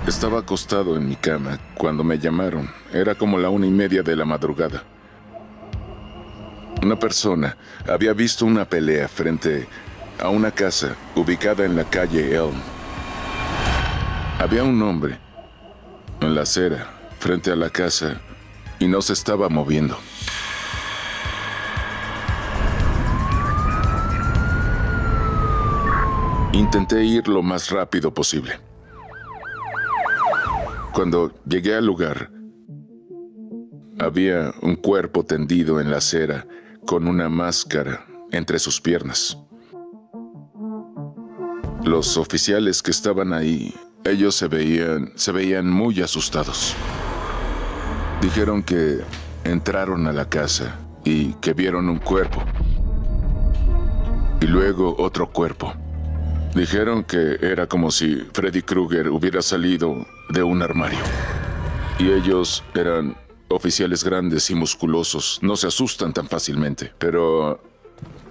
Estaba acostado en mi cama cuando me llamaron. Era como la 1:30 de la madrugada. Una persona había visto una pelea frente a una casa ubicada en la calle Elm. Había un hombre en la acera frente a la casa y no se estaba moviendo. Intenté ir lo más rápido posible. Cuando llegué al lugar, había un cuerpo tendido en la acera con una máscara entre sus piernas. Los oficiales que estaban ahí, ellos se veían muy asustados. Dijeron que entraron a la casa y que vieron un cuerpo. Y luego otro cuerpo. Dijeron que era como si Freddy Krueger hubiera salido de un armario. Y ellos eran oficiales grandes y musculosos. No se asustan tan fácilmente. Pero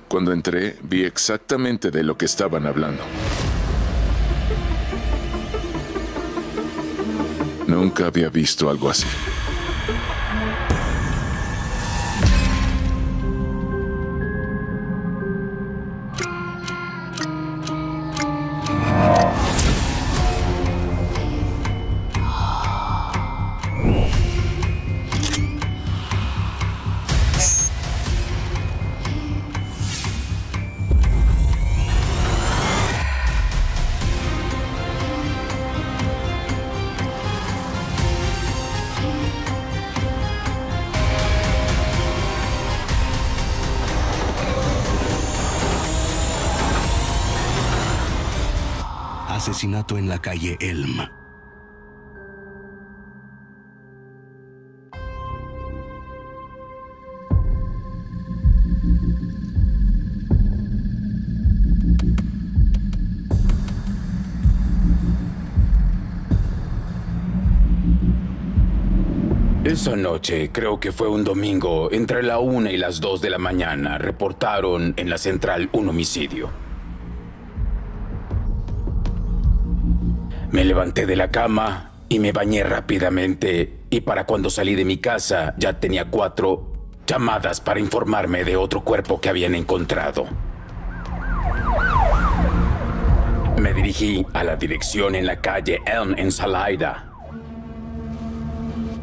cuando entré, vi exactamente de lo que estaban hablando. Nunca había visto algo así. Asesinato en la calle Elm. Esa noche, creo que fue un domingo, entre la 1 y las 2 de la mañana, reportaron en la central un homicidio. Me levanté de la cama y me bañé rápidamente, y para cuando salí de mi casa ya tenía 4 llamadas para informarme de otro cuerpo que habían encontrado. Me dirigí a la dirección en la calle Elm en Salida.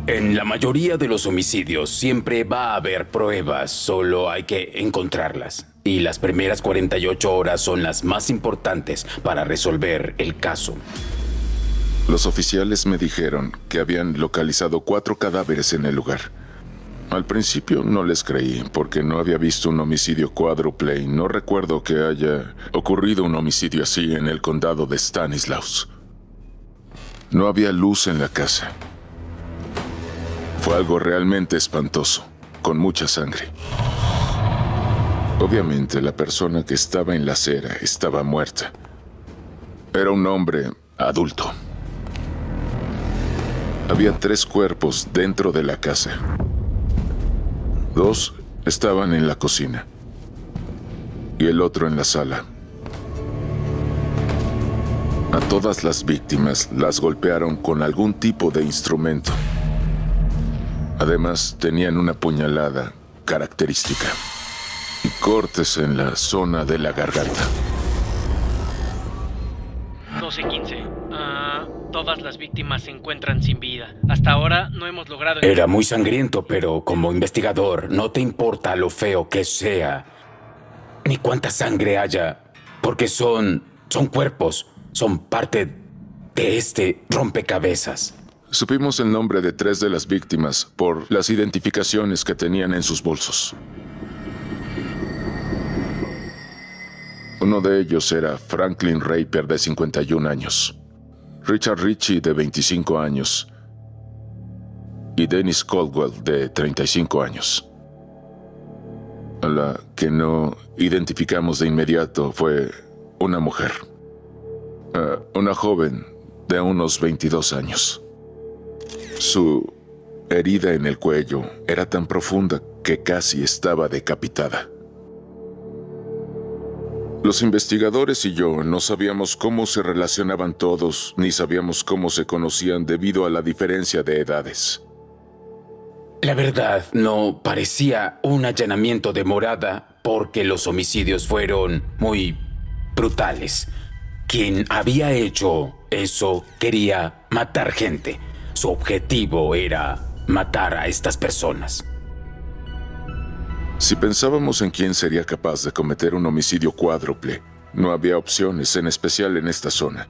En la mayoría de los homicidios siempre va a haber pruebas, solo hay que encontrarlas. Y las primeras 48 horas son las más importantes para resolver el caso. Los oficiales me dijeron que habían localizado 4 cadáveres en el lugar. Al principio no les creí porque no había visto un homicidio cuádruple y no recuerdo que haya ocurrido un homicidio así en el condado de Stanislaus. No había luz en la casa. Fue algo realmente espantoso, con mucha sangre. Obviamente la persona que estaba en la acera estaba muerta. Era un hombre adulto. Había 3 cuerpos dentro de la casa. 2 estaban en la cocina y el otro en la sala. A todas las víctimas las golpearon con algún tipo de instrumento. Además, tenían una puñalada característica y cortes en la zona de la garganta. 12:15. Todas las víctimas se encuentran sin vida. Hasta ahora no hemos logrado... Era muy sangriento, pero como investigador no te importa lo feo que sea, ni cuánta sangre haya, porque son cuerpos, son parte de este rompecabezas. Supimos el nombre de 3 de las víctimas por las identificaciones que tenían en sus bolsos. Uno de ellos era Franklin Raper, de 51 años. Richard Ritchie, de 25 años. Y Dennis Caldwell, de 35 años. A la que no identificamos de inmediato fue una mujer. Una joven de unos 22 años. Su herida en el cuello era tan profunda que casi estaba decapitada. Los investigadores y yo no sabíamos cómo se relacionaban todos, ni sabíamos cómo se conocían debido a la diferencia de edades. La verdad, no parecía un allanamiento de morada porque los homicidios fueron muy brutales. Quien había hecho eso quería matar gente. Su objetivo era matar a estas personas. Si pensábamos en quién sería capaz de cometer un homicidio cuádruple, no había opciones, en especial en esta zona.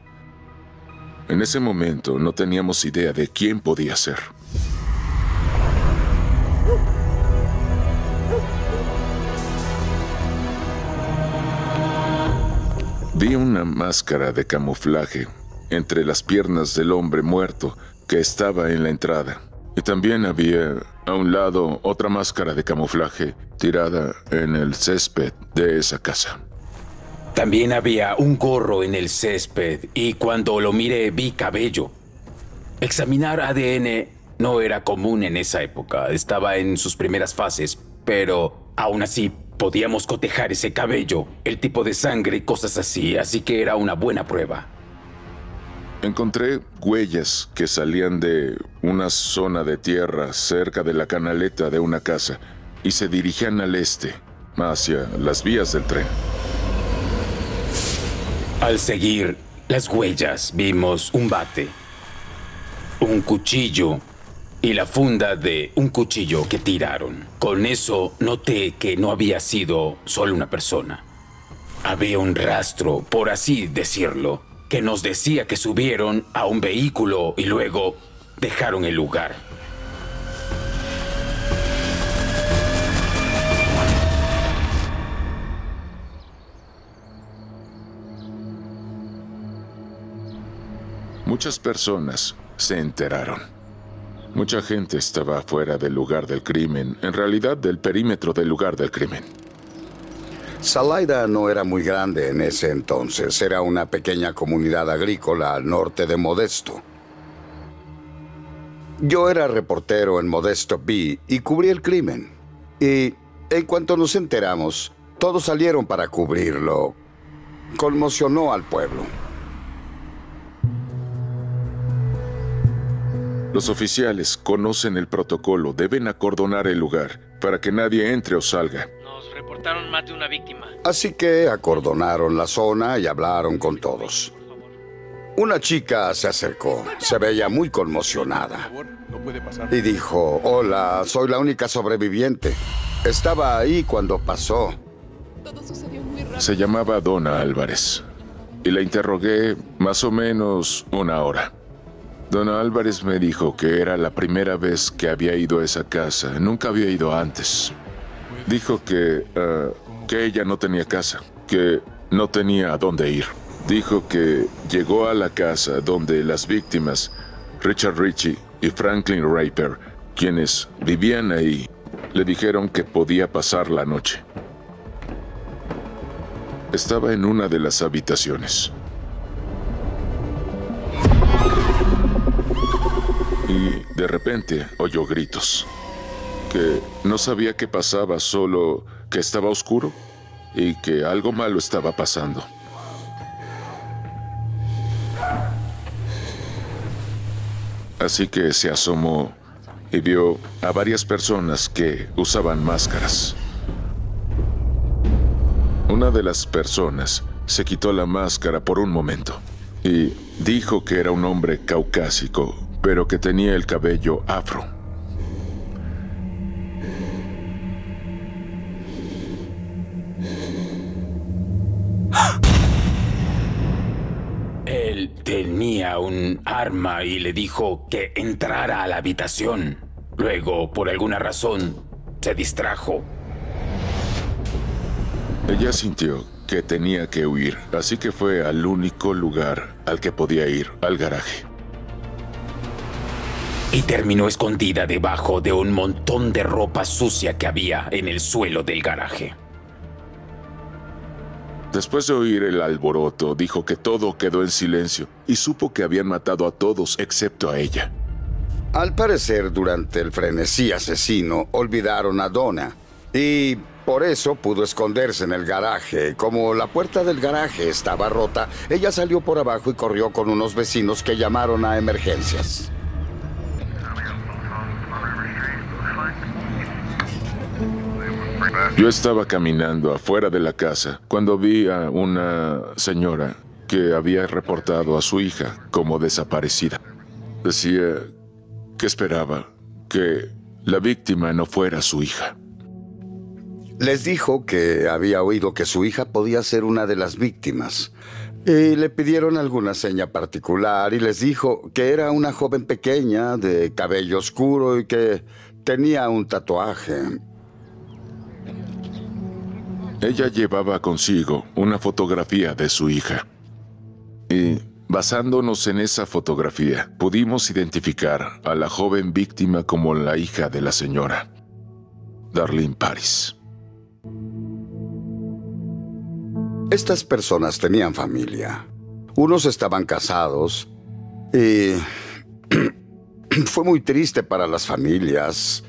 En ese momento no teníamos idea de quién podía ser. Vi una máscara de camuflaje entre las piernas del hombre muerto que estaba en la entrada. Y también había, a un lado, otra máscara de camuflaje tirada en el césped de esa casa. También había un gorro en el césped y cuando lo miré vi cabello. Examinar ADN no era común en esa época, estaba en sus primeras fases, pero aún así podíamos cotejar ese cabello, el tipo de sangre y cosas así que era una buena prueba. Encontré huellas que salían de una zona de tierra cerca de la canaleta de una casa y se dirigían al este, hacia las vías del tren. Al seguir las huellas vimos un bate, un cuchillo y la funda de un cuchillo que tiraron. Con eso noté que no había sido solo una persona. Había un rastro, por así decirlo, que nos decía que subieron a un vehículo y luego dejaron el lugar. Muchas personas se enteraron. Mucha gente estaba fuera del lugar del crimen, en realidad del perímetro del lugar del crimen. Salaida no era muy grande en ese entonces. Era una pequeña comunidad agrícola al norte de Modesto. Yo era reportero en Modesto B y cubrí el crimen. Y en cuanto nos enteramos, todos salieron para cubrirlo. Conmocionó al pueblo. Los oficiales conocen el protocolo, deben acordonar el lugar para que nadie entre o salga. Nos reportaron más de una víctima. Así que acordonaron la zona y hablaron con todos. Una chica se acercó, se veía muy conmocionada. Y dijo, hola, soy la única sobreviviente. Estaba ahí cuando pasó. Se llamaba Donna Álvarez y la interrogué más o menos una hora. Donna Álvarez me dijo que era la primera vez que había ido a esa casa. Nunca había ido antes. Dijo que ella no tenía casa, que no tenía a dónde ir. Dijo que llegó a la casa donde las víctimas, Richard Ritchie y Franklin Raper, quienes vivían ahí, le dijeron que podía pasar la noche. Estaba en una de las habitaciones. Y de repente oyó gritos. Que no sabía qué pasaba, solo que estaba oscuro y que algo malo estaba pasando. Así que se asomó y vio a varias personas que usaban máscaras. Una de las personas se quitó la máscara por un momento y dijo que era un hombre caucásico, pero que tenía el cabello afro. Él tenía un arma y le dijo que entrara a la habitación. Luego, por alguna razón, se distrajo. Ella sintió que tenía que huir, así que fue al único lugar al que podía ir, al garaje. Y terminó escondida debajo de un montón de ropa sucia que había en el suelo del garaje. Después de oír el alboroto, dijo que todo quedó en silencio y supo que habían matado a todos excepto a ella. Al parecer, durante el frenesí asesino, olvidaron a Donna. Y Por eso pudo esconderse en el garaje. Como la puerta del garaje estaba rota, ella salió por abajo y corrió con unos vecinos que llamaron a emergencias. Yo estaba caminando afuera de la casa cuando vi a una señora que había reportado a su hija como desaparecida. Decía que esperaba que la víctima no fuera su hija. Les dijo que había oído que su hija podía ser una de las víctimas. Y le pidieron alguna seña particular y les dijo que era una joven pequeña de cabello oscuro y que tenía un tatuaje. Ella llevaba consigo una fotografía de su hija. Y basándonos en esa fotografía, pudimos identificar a la joven víctima como la hija de la señora, Darlene Paris. Estas personas tenían familia. Unos estaban casados y fue muy triste para las familias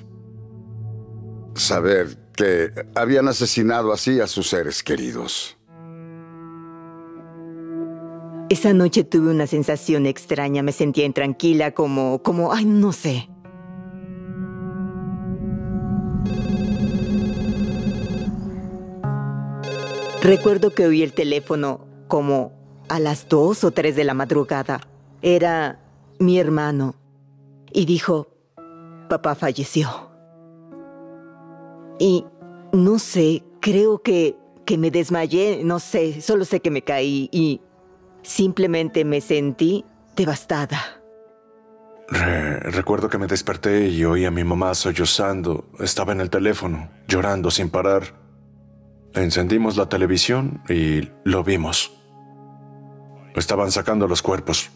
saber que habían asesinado así a sus seres queridos. Esa noche tuve una sensación extraña. Me sentía intranquila, ay, no sé. Recuerdo que oí el teléfono como a las 2 o 3 de la madrugada. Era mi hermano. Y dijo, papá falleció. Y no sé, creo que me desmayé, no sé, solo sé que me caí y simplemente me sentí devastada. Recuerdo que me desperté y oí a mi mamá sollozando. Estaba en el teléfono, llorando sin parar. Encendimos la televisión y lo vimos. Estaban sacando los cuerpos.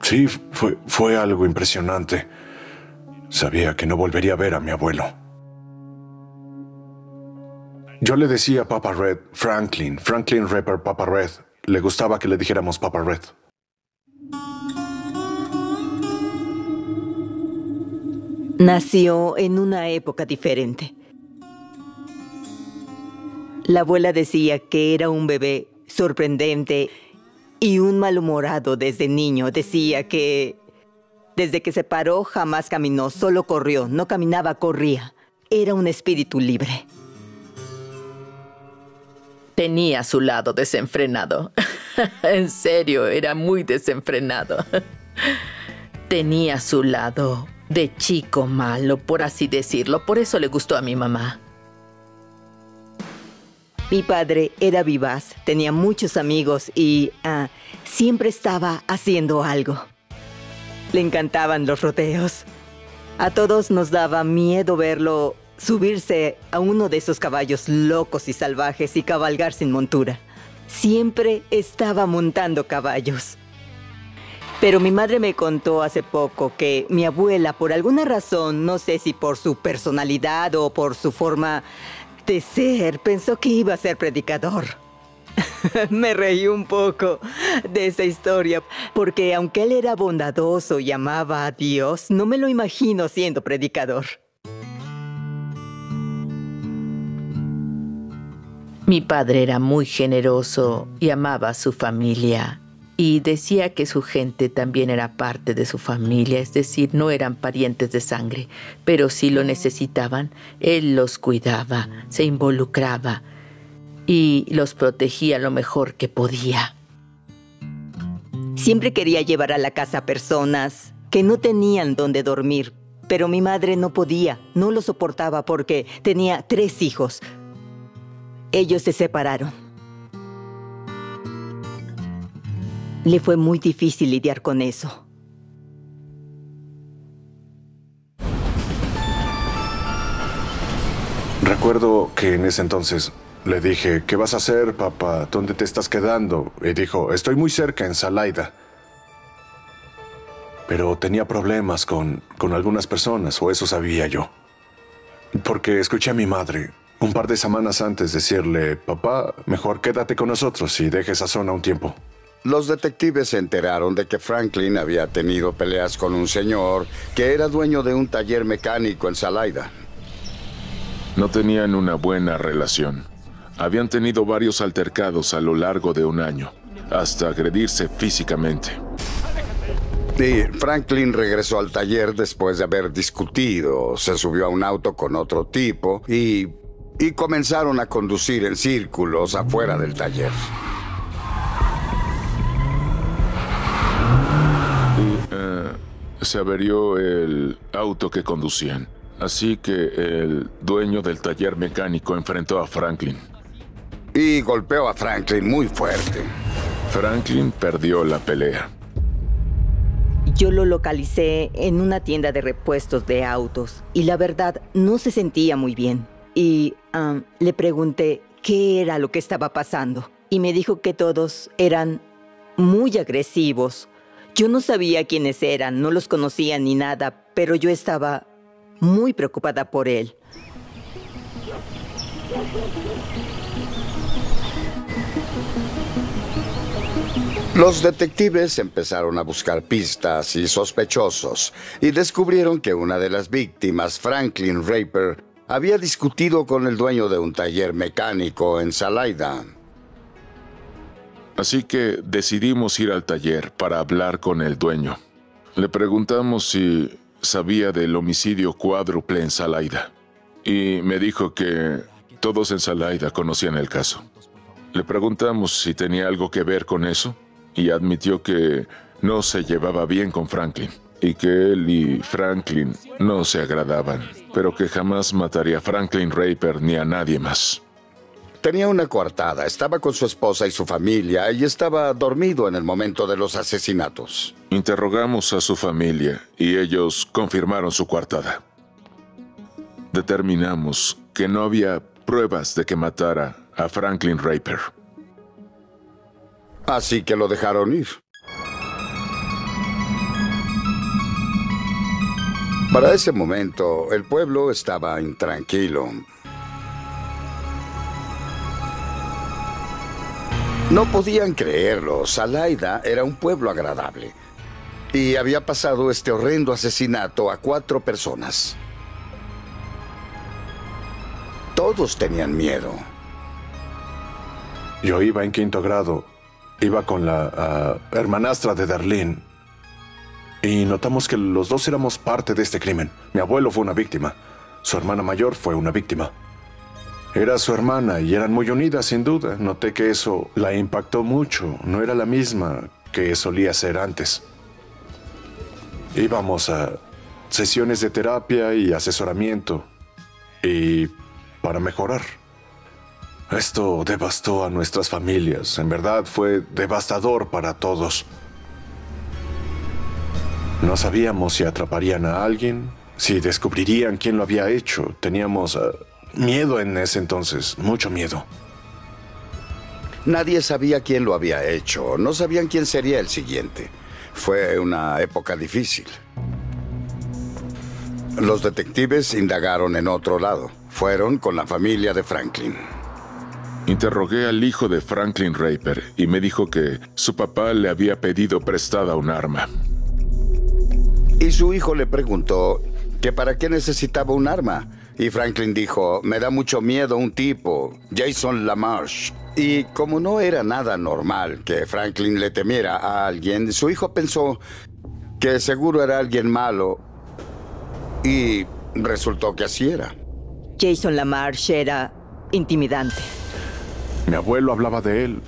Sí, fue algo impresionante. Sabía que no volvería a ver a mi abuelo. Yo le decía a Papa Red, Franklin Rapper Papa Red. Le gustaba que le dijéramos Papa Red. Nació en una época diferente. La abuela decía que era un bebé sorprendente y un malhumorado desde niño. Decía que desde que se paró jamás caminó, solo corrió. No caminaba, corría. Era un espíritu libre. Tenía su lado desenfrenado. En serio, era muy desenfrenado. Tenía su lado de chico malo, por así decirlo. Por eso le gustó a mi mamá. Mi padre era vivaz, tenía muchos amigos y siempre estaba haciendo algo. Le encantaban los rodeos. A todos nos daba miedo verlo subirse a uno de esos caballos locos y salvajes y cabalgar sin montura. Siempre estaba montando caballos. Pero mi madre me contó hace poco que mi abuela, por alguna razón, no sé si por su personalidad o por su forma de ser, pensó que iba a ser predicador. Me reí un poco de esa historia, porque aunque él era bondadoso y amaba a Dios, no me lo imagino siendo predicador. Mi padre era muy generoso y amaba a su familia. Y decía que su gente también era parte de su familia, es decir, no eran parientes de sangre, pero si lo necesitaban, él los cuidaba, se involucraba y los protegía lo mejor que podía. Siempre quería llevar a la casa personas que no tenían dónde dormir, pero mi madre no podía, no lo soportaba porque tenía 3 hijos. Ellos se separaron. Le fue muy difícil lidiar con eso. Recuerdo que en ese entonces le dije, ¿qué vas a hacer, papá? ¿Dónde te estás quedando? Y dijo, estoy muy cerca, en Salaida. Pero tenía problemas con algunas personas, o eso sabía yo. Porque escuché a mi madre un par de semanas antes decirle, papá, mejor quédate con nosotros y deje esa zona un tiempo. Los detectives se enteraron de que Franklin había tenido peleas con un señor que era dueño de un taller mecánico en Salaida. No tenían una buena relación. Habían tenido varios altercados a lo largo de un año, hasta agredirse físicamente. Y Franklin regresó al taller después de haber discutido. Se subió a un auto con otro tipo y comenzaron a conducir en círculos afuera del taller. Se averió el auto que conducían. Así que el dueño del taller mecánico enfrentó a Franklin. Y golpeó a Franklin muy fuerte. Franklin perdió la pelea. Yo lo localicé en una tienda de repuestos de autos y la verdad no se sentía muy bien. Y le pregunté qué era lo que estaba pasando y me dijo que todos eran muy agresivos. Yo no sabía quiénes eran, no los conocía ni nada, pero yo estaba muy preocupada por él. Los detectives empezaron a buscar pistas y sospechosos y descubrieron que una de las víctimas, Franklin Raper, había discutido con el dueño de un taller mecánico en Salida. Así que decidimos ir al taller para hablar con el dueño. Le preguntamos si sabía del homicidio cuádruple en Salida. Y me dijo que todos en Salida conocían el caso. Le preguntamos si tenía algo que ver con eso y admitió que no se llevaba bien con Franklin y que él y Franklin no se agradaban, pero que jamás mataría a Franklin Raper ni a nadie más. Tenía una coartada, estaba con su esposa y su familia y estaba dormido en el momento de los asesinatos. Interrogamos a su familia y ellos confirmaron su coartada. Determinamos que no había pruebas de que matara a Franklin Raper. Así que lo dejaron ir. Para ese momento, el pueblo estaba intranquilo. No podían creerlo. Salida era un pueblo agradable. Y había pasado este horrendo asesinato a 4 personas. Todos tenían miedo. Yo iba en 5º grado. Iba con la hermanastra de Darlene. Y notamos que los dos éramos parte de este crimen. Mi abuelo fue una víctima. Su hermana mayor fue una víctima. Era su hermana y eran muy unidas, sin duda. Noté que eso la impactó mucho. No era la misma que solía ser antes. Íbamos a sesiones de terapia y asesoramiento. Y para mejorar. Esto devastó a nuestras familias. En verdad fue devastador para todos. No sabíamos si atraparían a alguien, si descubrirían quién lo había hecho. Teníamos miedo en ese entonces, mucho miedo. Nadie sabía quién lo había hecho. No sabían quién sería el siguiente. Fue una época difícil. Los detectives indagaron en otro lado. Fueron con la familia de Franklin. Interrogué al hijo de Franklin Raper y me dijo que su papá le había pedido prestada un arma. Y su hijo le preguntó que para qué necesitaba un arma. Y Franklin dijo, me da mucho miedo un tipo, Jason LaMarche. Y como no era nada normal que Franklin le temiera a alguien, su hijo pensó que seguro era alguien malo. Y resultó que así era. Jason LaMarche era intimidante. Mi abuelo hablaba de él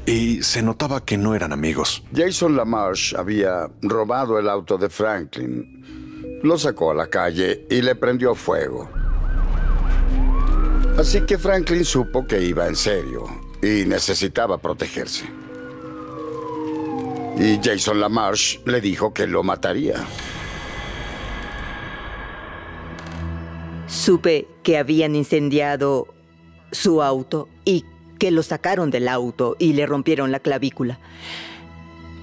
y se notaba que no eran amigos. Jason LaMarche había robado el auto de Franklin. Lo sacó a la calle y le prendió fuego. Así que Franklin supo que iba en serio y necesitaba protegerse. Y Jason LaMarche le dijo que lo mataría. Supe que habían incendiado su auto y que lo sacaron del auto y le rompieron la clavícula.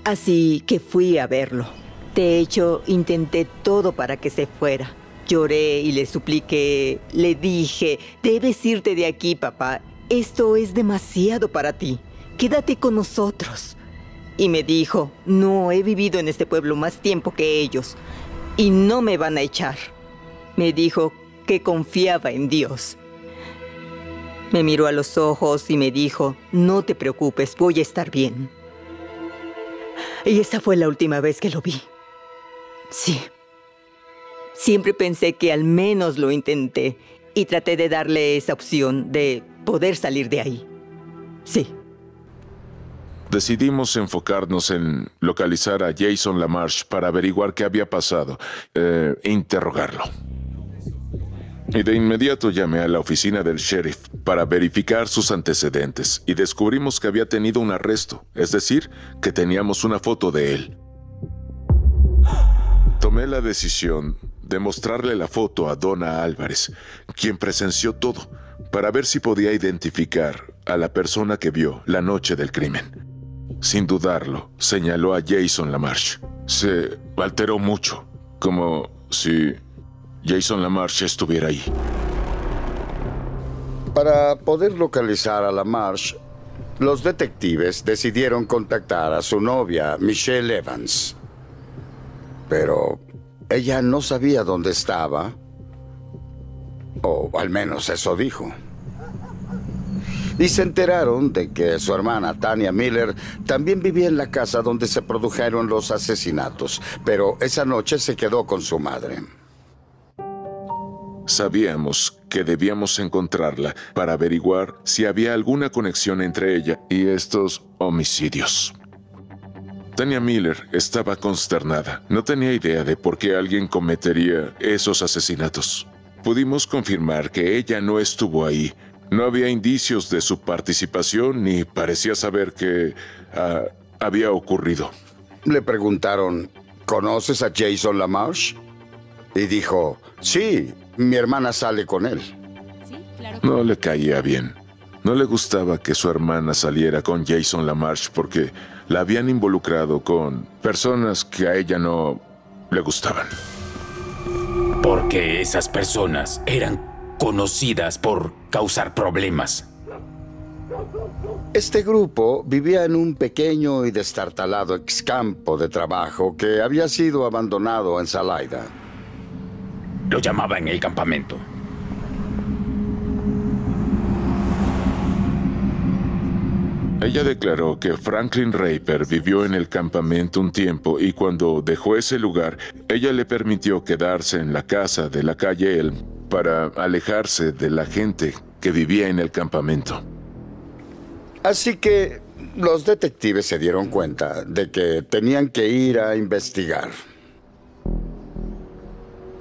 Así que fui a verlo. De hecho, intenté todo para que se fuera. Lloré y le supliqué. Le dije, debes irte de aquí, papá. Esto es demasiado para ti. Quédate con nosotros. Y me dijo, no, he vivido en este pueblo más tiempo que ellos y no me van a echar. Me dijo que confiaba en Dios. Me miró a los ojos y me dijo, no te preocupes, voy a estar bien. Y esa fue la última vez que lo vi. Sí. Siempre pensé que al menos lo intenté y traté de darle esa opción de poder salir de ahí. Sí. Decidimos enfocarnos en localizar a Jason LaMarche para averiguar qué había pasado e interrogarlo. Y de inmediato llamé a la oficina del sheriff para verificar sus antecedentes y descubrimos que había tenido un arresto, es decir, que teníamos una foto de él. Tomé la decisión de mostrarle la foto a Donna Álvarez, quien presenció todo, para ver si podía identificar a la persona que vio la noche del crimen. Sin dudarlo, señaló a Jason LaMarche. Se alteró mucho, como si Jason LaMarche estuviera ahí. Para poder localizar a LaMarche, los detectives decidieron contactar a su novia, Michelle Evans. Pero ella no sabía dónde estaba, o al menos eso dijo. Y se enteraron de que su hermana, Tanya Miller, también vivía en la casa donde se produjeron los asesinatos, pero esa noche se quedó con su madre. Sabíamos que debíamos encontrarla para averiguar si había alguna conexión entre ella y estos homicidios. Tanya Miller estaba consternada. No tenía idea de por qué alguien cometería esos asesinatos. Pudimos confirmar que ella no estuvo ahí. No había indicios de su participación ni parecía saber qué había ocurrido. Le preguntaron, ¿conoces a Jason LaMarche? Y dijo, sí, mi hermana sale con él. No le caía bien. No le gustaba que su hermana saliera con Jason LaMarche porque la habían involucrado con personas que a ella no le gustaban. Porque esas personas eran conocidas por causar problemas. Este grupo vivía en un pequeño y destartalado excampo de trabajo que había sido abandonado en Salida. Lo llamaban el campamento. Ella declaró que Franklin Raper vivió en el campamento un tiempo y cuando dejó ese lugar, ella le permitió quedarse en la casa de la calle Elm para alejarse de la gente que vivía en el campamento. Así que los detectives se dieron cuenta de que tenían que ir a investigar.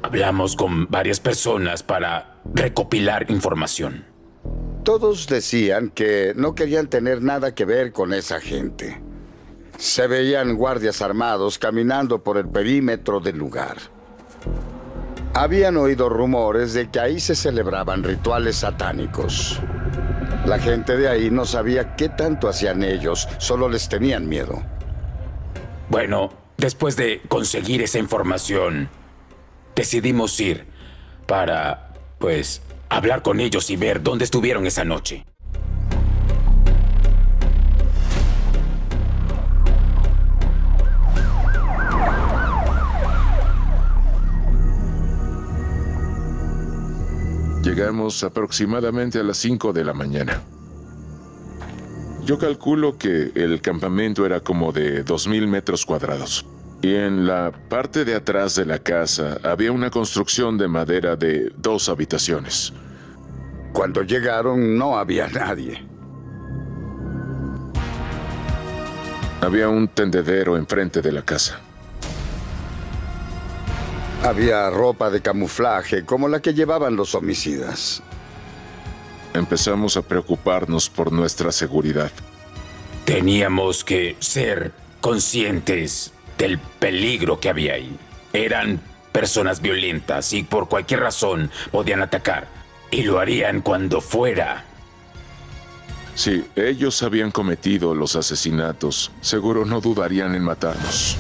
Hablamos con varias personas para recopilar información. Todos decían que no querían tener nada que ver con esa gente. Se veían guardias armados caminando por el perímetro del lugar. Habían oído rumores de que ahí se celebraban rituales satánicos. La gente de ahí no sabía qué tanto hacían ellos, solo les tenían miedo. Bueno, después de conseguir esa información, decidimos ir para, pues, hablar con ellos y ver dónde estuvieron esa noche. Llegamos aproximadamente a las 5 de la mañana. Yo calculo que el campamento era como de 2,000 metros cuadrados. Y en la parte de atrás de la casa había una construcción de madera de 2 habitaciones. Cuando llegaron no había nadie. Había un tendedero enfrente de la casa. Había ropa de camuflaje como la que llevaban los homicidas. Empezamos a preocuparnos por nuestra seguridad. Teníamos que ser conscientes del peligro que había ahí. Eran personas violentas y por cualquier razón podían atacar. Y lo harían cuando fuera. Si ellos habían cometido los asesinatos, seguro no dudarían en matarnos.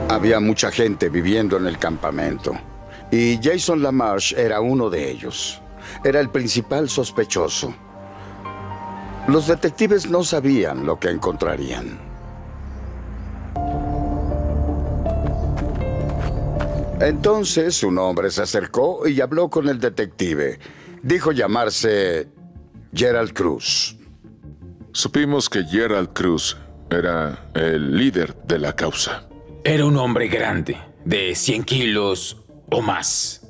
Había mucha gente viviendo en el campamento, y Jason LaMarche era uno de ellos. Era el principal sospechoso. Los detectives no sabían lo que encontrarían. Entonces un hombre se acercó y habló con el detective. Dijo llamarse Gerald Cruz. Supimos que Gerald Cruz era el líder de la causa. Era un hombre grande, de 100 kilos o más.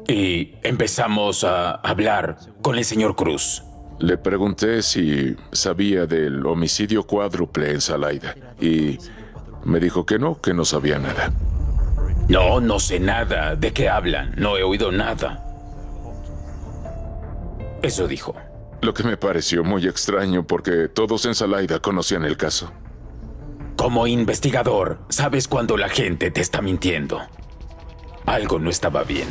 Y empezamos a hablar con el señor Cruz. Le pregunté si sabía del homicidio cuádruple en Salaida y me dijo que no sabía nada. No sé nada. ¿De qué hablan? No he oído nada. Eso dijo. Lo que me pareció muy extraño porque todos en Salaida conocían el caso. Como investigador, sabes cuando la gente te está mintiendo. Algo no estaba bien.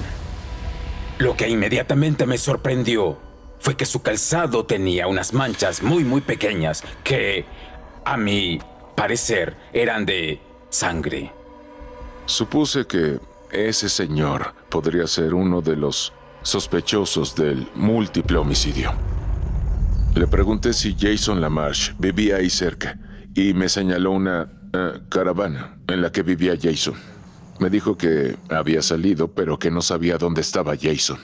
Lo que inmediatamente me sorprendió fue que su calzado tenía unas manchas muy pequeñas que, a mi parecer, eran de sangre. Supuse que ese señor podría ser uno de los sospechosos del múltiple homicidio. Le pregunté si Jason LaMarche vivía ahí cerca y me señaló una caravana en la que vivía Jason. Me dijo que había salido, pero que no sabía dónde estaba Jason.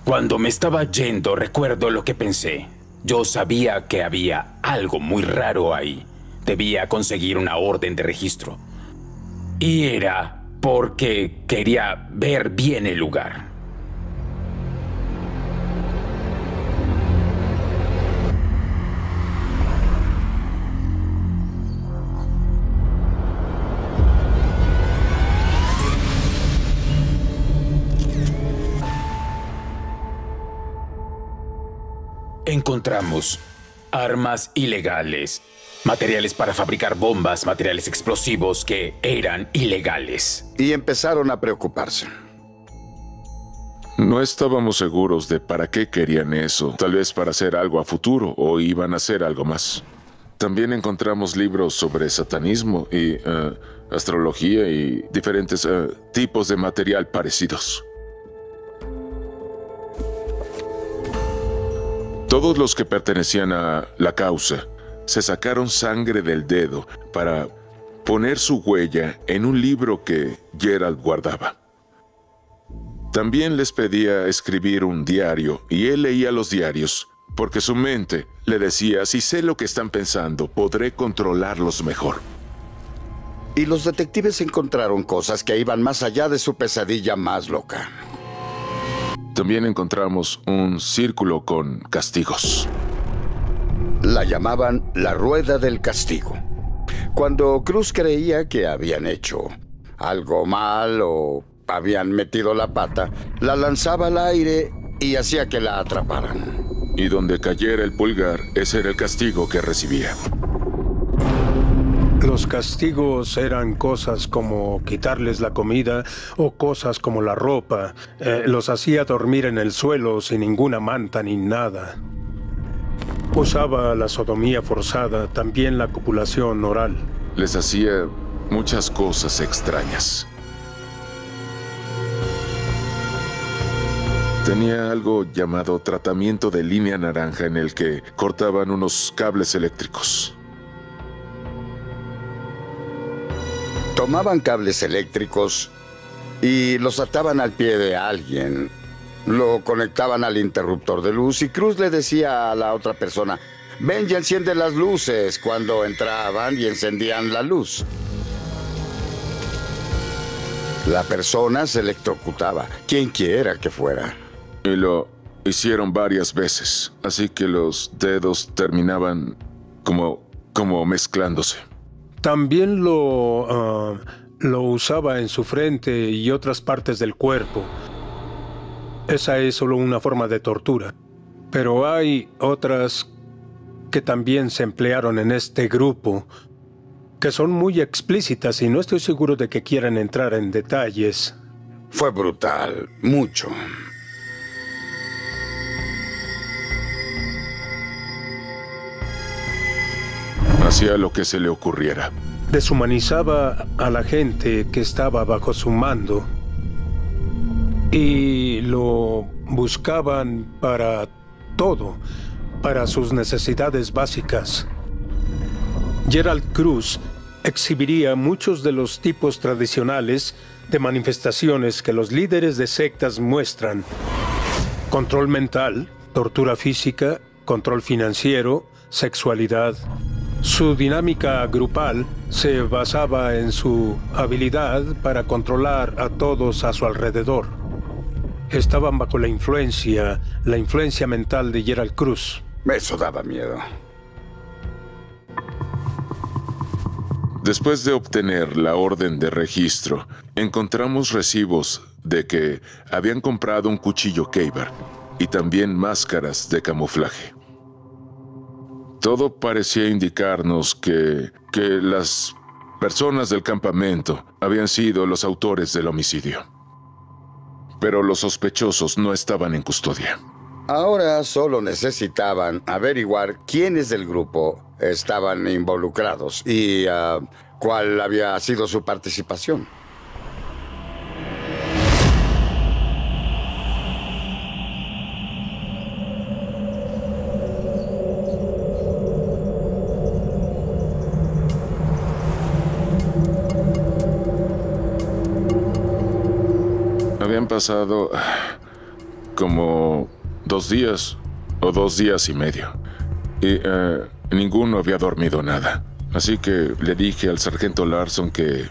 Cuando me estaba yendo, recuerdo lo que pensé. Yo sabía que había algo muy raro ahí. Debía conseguir una orden de registro. Y era porque quería ver bien el lugar. Encontramos armas ilegales, materiales para fabricar bombas, materiales explosivos que eran ilegales. Y empezaron a preocuparse. No estábamos seguros de para qué querían eso. Tal vez para hacer algo a futuro o iban a hacer algo más. También encontramos libros sobre satanismo y astrología y diferentes tipos de material parecidos. Todos los que pertenecían a la causa se sacaron sangre del dedo para poner su huella en un libro que Gerald guardaba. También les pedía escribir un diario y él leía los diarios porque su mente le decía: si sé lo que están pensando, podré controlarlos mejor. Y los detectives encontraron cosas que iban más allá de su pesadilla más loca. También encontramos un círculo con castigos. La llamaban la rueda del castigo. Cuando Cruz creía que habían hecho algo mal o habían metido la pata, la lanzaba al aire y hacía que la atraparan. Y donde cayera el pulgar, ese era el castigo que recibía. Los castigos eran cosas como quitarles la comida o cosas como la ropa. Los hacía dormir en el suelo sin ninguna manta ni nada. Usaba la sodomía forzada, también la copulación oral. Les hacía muchas cosas extrañas. Tenía algo llamado tratamiento de línea naranja en el que cortaban unos cables eléctricos. Tomaban cables eléctricos y los ataban al pie de alguien. Lo conectaban al interruptor de luz y Cruz le decía a la otra persona: ven y enciende las luces, cuando entraban y encendían la luz. La persona se electrocutaba, quien quiera que fuera. Y lo hicieron varias veces, así que los dedos terminaban como mezclándose. También lo usaba en su frente y otras partes del cuerpo. Esa es solo una forma de tortura. Pero hay otras que también se emplearon en este grupo, que son muy explícitas y no estoy seguro de que quieran entrar en detalles. Fue brutal, mucho. Hacía lo que se le ocurriera. deshumanizaba a la gente que estaba bajo su mando y lo buscaban para todo, para sus necesidades básicas. Gerald Cruz exhibiría muchos de los tipos tradicionales de manifestaciones que los líderes de sectas muestran: control mental, tortura física, control financiero, sexualidad. Su dinámica grupal se basaba en su habilidad para controlar a todos a su alrededor. Estaban bajo la influencia mental de Gerald Cruz. Eso daba miedo. Después de obtener la orden de registro, encontramos recibos de que habían comprado un cuchillo Ka-Bar y también máscaras de camuflaje. Todo parecía indicarnos que las personas del campamento habían sido los autores del homicidio. Pero los sospechosos no estaban en custodia. Ahora solo necesitaban averiguar quiénes del grupo estaban involucrados y cuál había sido su participación. Habían pasado como 2 días o 2 días y medio. Y ninguno había dormido nada. Así que le dije al sargento Larson que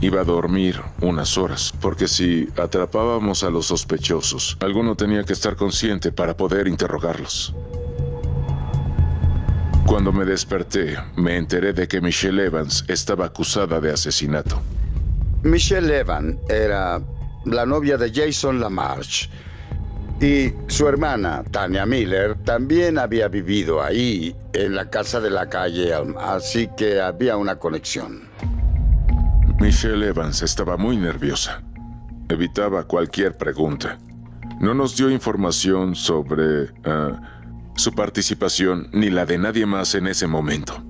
iba a dormir unas horas, porque si atrapábamos a los sospechosos, alguno tenía que estar consciente para poder interrogarlos. Cuando me desperté, me enteré de que Michelle Evans estaba acusada de asesinato. Michelle Evans era la novia de Jason LaMarche, y su hermana, Tanya Miller, también había vivido ahí, en la casa de la calle Elm, así que había una conexión. Michelle Evans estaba muy nerviosa. Evitaba cualquier pregunta. No nos dio información sobre su participación ni la de nadie más en ese momento.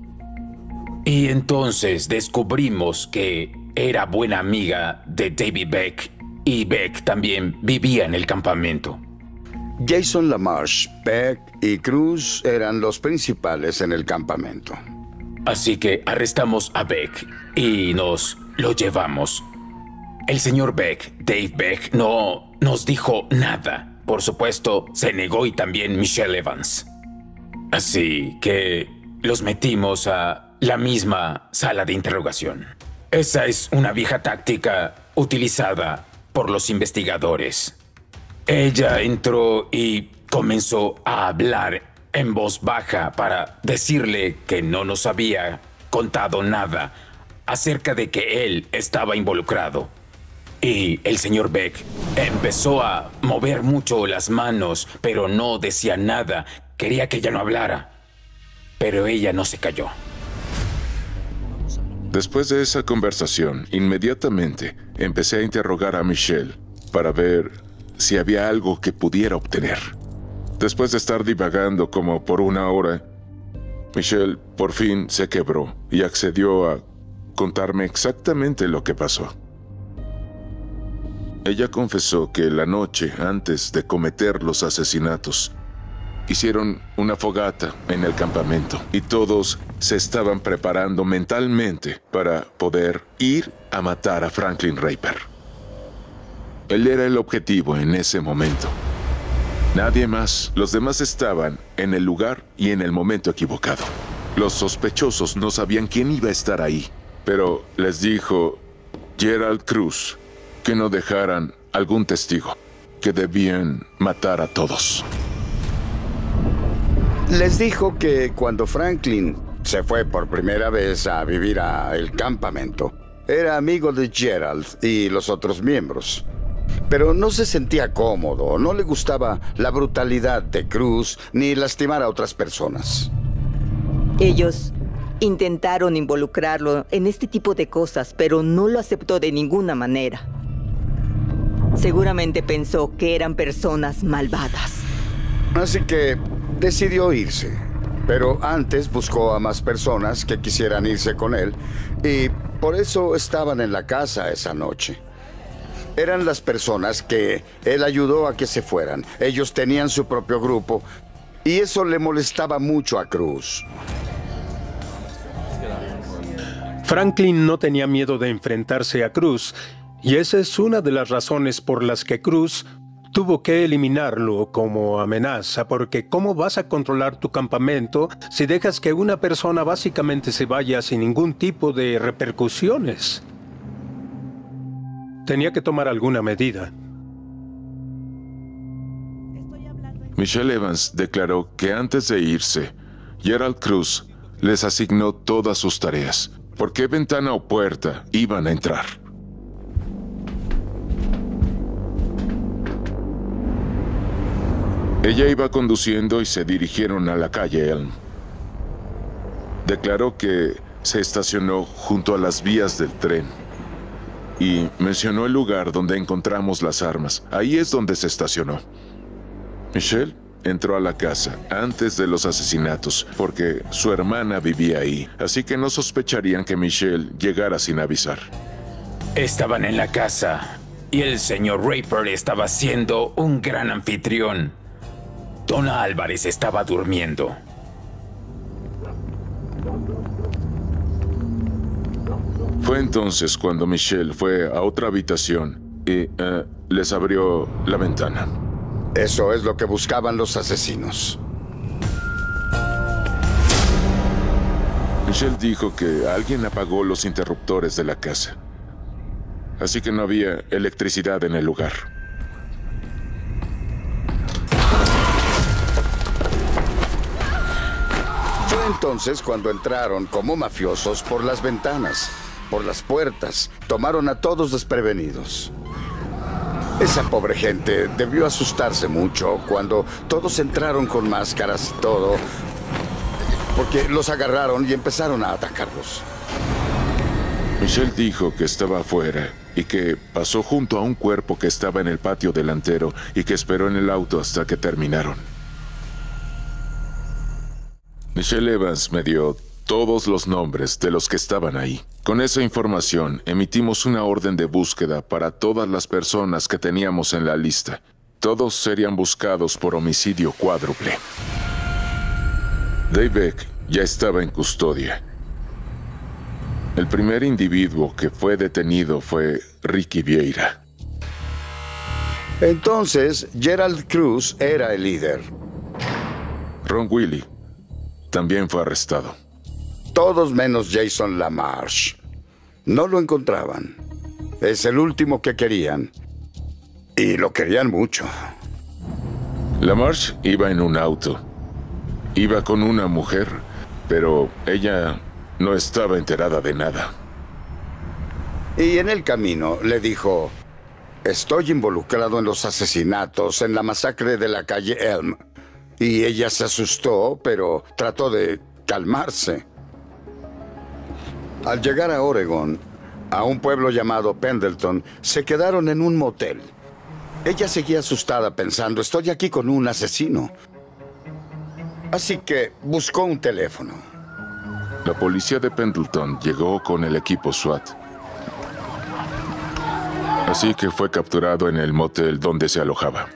Y entonces descubrimos que era buena amiga de David Beck, y Beck también vivía en el campamento. Jason LaMarche, Beck y Cruz eran los principales en el campamento. Así que arrestamos a Beck y nos lo llevamos. El señor Beck, Dave Beck, no nos dijo nada. Por supuesto, se negó, y también Michelle Evans. Así que los metimos a la misma sala de interrogación. Esa es una vieja táctica utilizada por los investigadores. Ella entró y comenzó a hablar en voz baja para decirle que no nos había contado nada acerca de que él estaba involucrado. Y el señor Beck empezó a mover mucho las manos, pero no decía nada. Quería que ella no hablara, pero ella no se calló. Después de esa conversación, inmediatamente empecé a interrogar a Michelle para ver si había algo que pudiera obtener. Después de estar divagando como por 1 hora, Michelle por fin se quebró y accedió a contarme exactamente lo que pasó. Ella confesó que la noche antes de cometer los asesinatos, hicieron una fogata en el campamento y todos se estaban preparando mentalmente para poder ir a matar a Franklin Rayper. Él era el objetivo en ese momento. Nadie más. Los demás estaban en el lugar y en el momento equivocado. Los sospechosos no sabían quién iba a estar ahí, pero les dijo Gerald Cruz que no dejaran algún testigo, que debían matar a todos. Les dijo que cuando Franklin se fue por primera vez a vivir al campamento, era amigo de Gerald y los otros miembros. Pero no se sentía cómodo, no le gustaba la brutalidad de Cruz ni lastimar a otras personas. Ellos intentaron involucrarlo en este tipo de cosas, pero no lo aceptó de ninguna manera. Seguramente pensó que eran personas malvadas. Así que decidió irse. Pero antes buscó a más personas que quisieran irse con él y por eso estaban en la casa esa noche. Eran las personas que él ayudó a que se fueran. Ellos tenían su propio grupo y eso le molestaba mucho a Cruz. Franklin no tenía miedo de enfrentarse a Cruz y esa es una de las razones por las que Cruz tuvo que eliminarlo como amenaza, porque ¿cómo vas a controlar tu campamento si dejas que una persona básicamente se vaya sin ningún tipo de repercusiones? Tenía que tomar alguna medida. Michelle Evans declaró que antes de irse, Gerald Cruz les asignó todas sus tareas. ¿Por qué ventana o puerta iban a entrar? Ella iba conduciendo y se dirigieron a la calle Elm. Declaró que se estacionó junto a las vías del tren y mencionó el lugar donde encontramos las armas. Ahí es donde se estacionó. Michelle entró a la casa antes de los asesinatos porque su hermana vivía ahí, así que no sospecharían que Michelle llegara sin avisar. Estaban en la casa y el señor Raper estaba siendo un gran anfitrión. Donna Álvarez estaba durmiendo. Fue entonces cuando Michelle fue a otra habitación y les abrió la ventana. Eso es lo que buscaban los asesinos. Michelle dijo que alguien apagó los interruptores de la casa, así que no había electricidad en el lugar. Fue entonces cuando entraron como mafiosos por las ventanas, por las puertas. Tomaron a todos desprevenidos. Esa pobre gente debió asustarse mucho cuando todos entraron con máscaras y todo, porque los agarraron y empezaron a atacarlos. Michelle dijo que estaba afuera y que pasó junto a un cuerpo que estaba en el patio delantero y que esperó en el auto hasta que terminaron. Michelle Evans me dio todos los nombres de los que estaban ahí. Con esa información, emitimos una orden de búsqueda para todas las personas que teníamos en la lista. Todos serían buscados por homicidio cuádruple. Dave Beck ya estaba en custodia. El primer individuo que fue detenido fue Ricky Vieira. Entonces, Gerald Cruz era el líder. Ron Willy también fue arrestado. Todos menos Jason LaMarche. No lo encontraban. Es el último que querían. Y lo querían mucho. LaMarche iba en un auto. Iba con una mujer, pero ella no estaba enterada de nada. Y en el camino le dijo: estoy involucrado en los asesinatos, en la masacre de la calle Elm. Y ella se asustó, pero trató de calmarse. Al llegar a Oregon, a un pueblo llamado Pendleton, se quedaron en un motel. Ella seguía asustada pensando: estoy aquí con un asesino. Así que buscó un teléfono. La policía de Pendleton llegó con el equipo SWAT. Así que fue capturado en el motel donde se alojaba.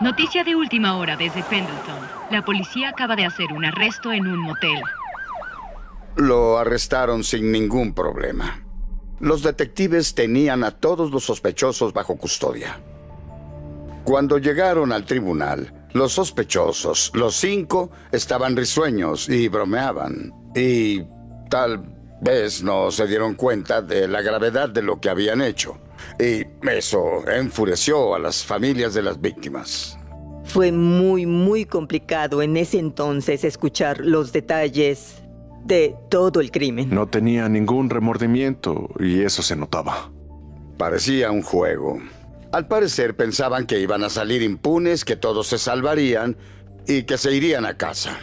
Noticia de última hora desde Pendleton. La policía acaba de hacer un arresto en un motel. Lo arrestaron sin ningún problema. Los detectives tenían a todos los sospechosos bajo custodia. Cuando llegaron al tribunal, los sospechosos, los 5, estaban risueños y bromeaban. Y tal vez no se dieron cuenta de la gravedad de lo que habían hecho. Y eso enfureció a las familias de las víctimas. Fue muy complicado en ese entonces escuchar los detalles de todo el crimen. No tenía ningún remordimiento y eso se notaba. Parecía un juego. Al parecer pensaban que iban a salir impunes, que todos se salvarían y que se irían a casa.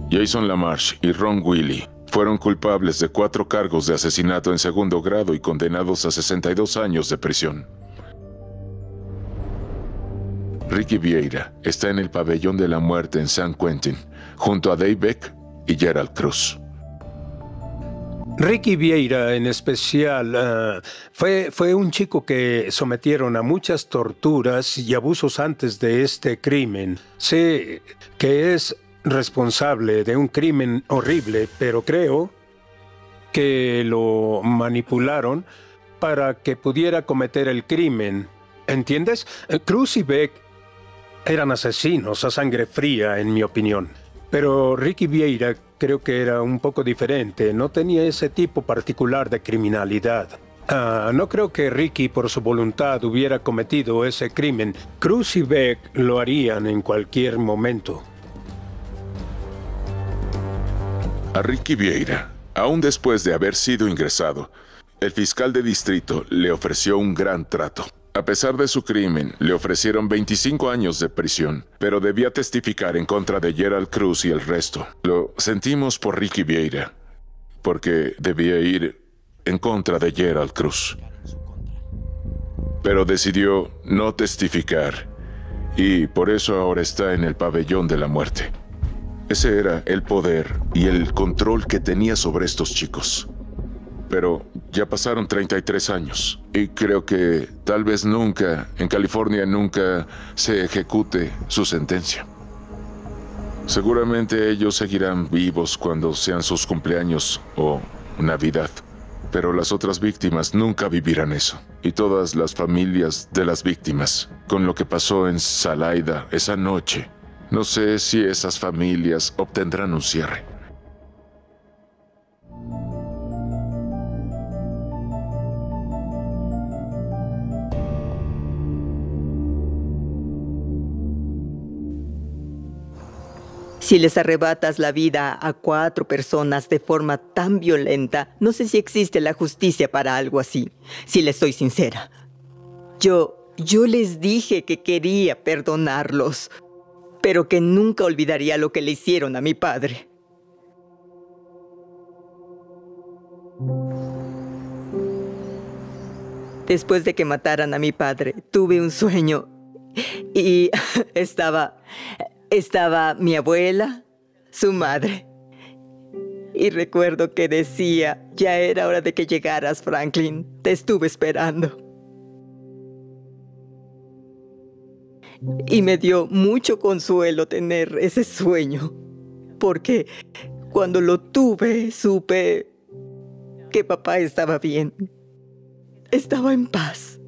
Jason LaMarche y Ron Willy fueron culpables de 4 cargos de asesinato en segundo grado y condenados a 62 años de prisión. Ricky Vieira está en el pabellón de la muerte en San Quentin, junto a Dave Beck y Gerald Cruz. Ricky Vieira, en especial, fue un chico que sometieron a muchas torturas y abusos antes de este crimen. Sé que es responsable de un crimen horrible, pero creo que lo manipularon para que pudiera cometer el crimen. ¿Entiendes? Cruz y Beck eran asesinos a sangre fría, en mi opinión. Pero Ricky Vieira creo que era un poco diferente. No tenía ese tipo particular de criminalidad. No creo que Ricky, por su voluntad, hubiera cometido ese crimen. Cruz y Beck lo harían en cualquier momento. A Ricky Vieira, aún después de haber sido ingresado, el fiscal de distrito le ofreció un gran trato. A pesar de su crimen, le ofrecieron 25 años de prisión, pero debía testificar en contra de Gerald Cruz y el resto. Lo sentimos por Ricky Vieira, porque debía ir en contra de Gerald Cruz. Pero decidió no testificar, y por eso ahora está en el pabellón de la muerte. Ese era el poder y el control que tenía sobre estos chicos. Pero ya pasaron 33 años y creo que tal vez nunca, en California nunca se ejecute su sentencia. Seguramente ellos seguirán vivos cuando sean sus cumpleaños o Navidad. Pero las otras víctimas nunca vivirán eso. Y todas las familias de las víctimas, con lo que pasó en Salaida esa noche, no sé si esas familias obtendrán un cierre. Si les arrebatas la vida a 4 personas de forma tan violenta, no sé si existe la justicia para algo así, si les soy sincera. Yo les dije que quería perdonarlos, pero que nunca olvidaría lo que le hicieron a mi padre. Después de que mataran a mi padre, tuve un sueño y estaba mi abuela, su madre. Y recuerdo que decía, ya era hora de que llegaras, Franklin. Te estuve esperando. Y me dio mucho consuelo tener ese sueño, porque cuando lo tuve, supe que papá estaba bien. Estaba en paz.